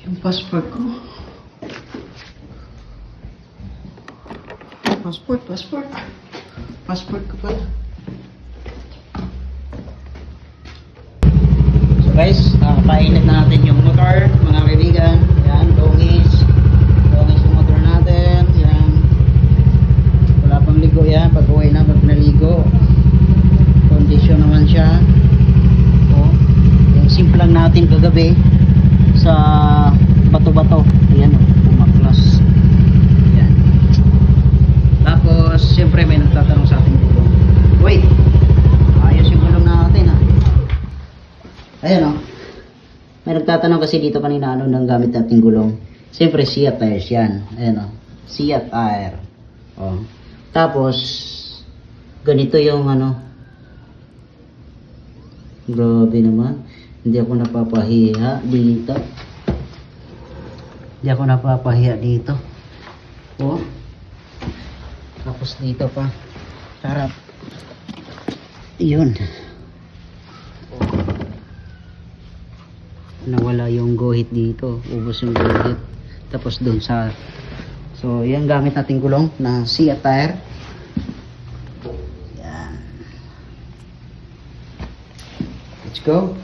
Yung passport ko. Passport ko pala. So guys, painit na natin yung motor, mga kaibigan. Yan, longis yung motor natin. Yan. Wala pang ligo yan. Pag uwi na, pag naligo. Condition naman siya. So, yung simplang natin kagabi sa bato-bato. Ayan o, pumaklas. Ayan. Tapos, siyempre may nagtatanong sa ating gulong. Wait! Ayos yung gulong natin ha. Ayan o. May nagtatanong kasi dito kanina ano nang gamit nating gulong. Siyempre, Seat tires yan. Ayan o. Seat tire. O. Tapos, ganito yung ano. Grabe naman. Hindi ako napapahiya dito. Hindi ako napapahiya dito. Oh. Tapos dito pa. Sarap. Yun. Oh. Nawala yung guhit dito. Ubos yung guhit. Tapos dun sa... So, yan gamit nating gulong na Seat tire. Yan. Let's go.